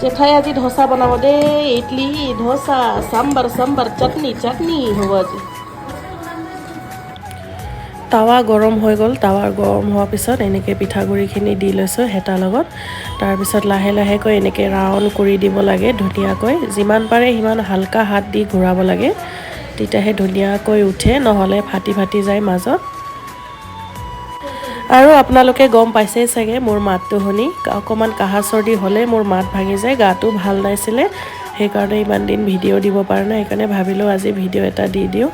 জেঠাই আজি ধোসা বনাব দেই ইডলি ধোসা সাম্বাৰ চাটনি হ'ব আজি তাৱা গৰম হৈ গ'ল তাৱাৰ গৰম হোৱাৰ পিছত এনেকৈ পিঠাগুড়িখিনি দি লৈছোঁ হেতাৰ লগত তাৰপিছত লাহে লাহেকৈ এনেকৈ ৰাউণ্ড কৰি দিব লাগে ধুনীয়াকৈ যিমান পাৰে সিমান হালকা হাত দি ঘূৰাব লাগে তেতিয়াহে ধুনীয়াকৈ উঠে নহ'লে ফাটি ফাটি যায় মাজত আৰু আপোনালোকে গম পাইছেই চাগে মোৰ মাতটো শুনি অকণমান কাহা চৰ্দি হ'লে মোৰ মাত ভাঙি যায় গাটো ভাল নাছিলে সেইকাৰণে ইমান দিন ভিডিঅ' দিব পৰা নাই সেইকাৰণে ভাবিলোঁ আজি ভিডিঅ' এটা দি দিওঁ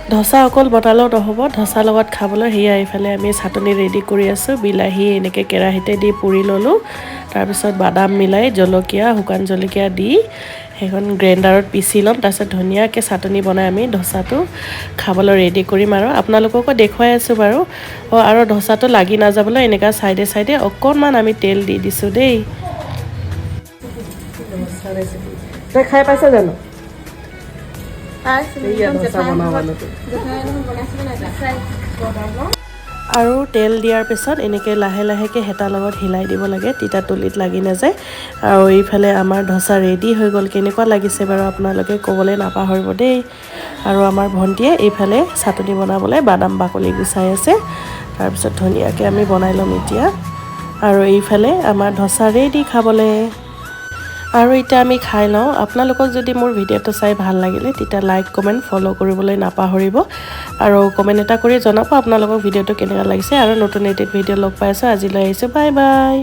ধোসা অকল বনালেও নহ'ব ধোসাৰ লগত খাবলৈ সেয়া এইফালে আমি চাটনি ৰেডি কৰি আছোঁ বিলাহী এনেকৈ কেৰাহীতে দি পুৰি ল'লোঁ তাৰপিছত বাদাম মিলাই জলকীয়া শুকান জলকীয়া দি সেইখন গ্ৰাইণ্ডাৰত পিচি ল'ম তাৰপিছত ধুনীয়াকৈ চাটনি বনাই আমি ধোসাটো খাবলৈ ৰেডি কৰিম আৰু আপোনালোককো দেখুৱাই আছোঁ বাৰু আৰু ধোসাটো লাগি নাযাবলৈ এনেকুৱা চাইডে চাইডে অকণমান আমি তেল দি দিছোঁ দেই তই খাই পাইছ জানো আৰু তেল দিয়াৰ পিছত এনেকৈ লাহে লাহেকৈ হেতাৰ লগত হিলাই দিব লাগে তেতিয়া তলিত লাগি নাযায় আৰু এইফালে আমাৰ ধোসা ৰেডি হৈ গ'ল কেনেকুৱা লাগিছে বাৰু আপোনালোকে ক'বলৈ নাপাহৰিব দেই আৰু আমাৰ ভণ্টিয়ে এইফালে চাটনি বনাবলৈ বাদাম বাকলি গুচাই আছে তাৰপিছত ধুনীয়াকৈ আমি বনাই ল'ম এতিয়া আৰু এইফালে আমাৰ ধোসা ৰেডি খাবলৈ আৰু এতিয়া আমি খাই লওঁ আপোনালোকক যদি মোৰ ভিডিঅ'টো চাই ভাল লাগিলে তেতিয়া লাইক কমেণ্ট ফ'ল' কৰিবলৈ নাপাহৰিব আৰু কমেণ্ট এটা কৰি জনাব আপোনালোকক ভিডিঅ'টো কেনেকুৱা লাগিছে আৰু নতুন এডিট ভিডিঅ' লগ পাই আছোঁ আজিলৈ আহিছোঁ বাই বাই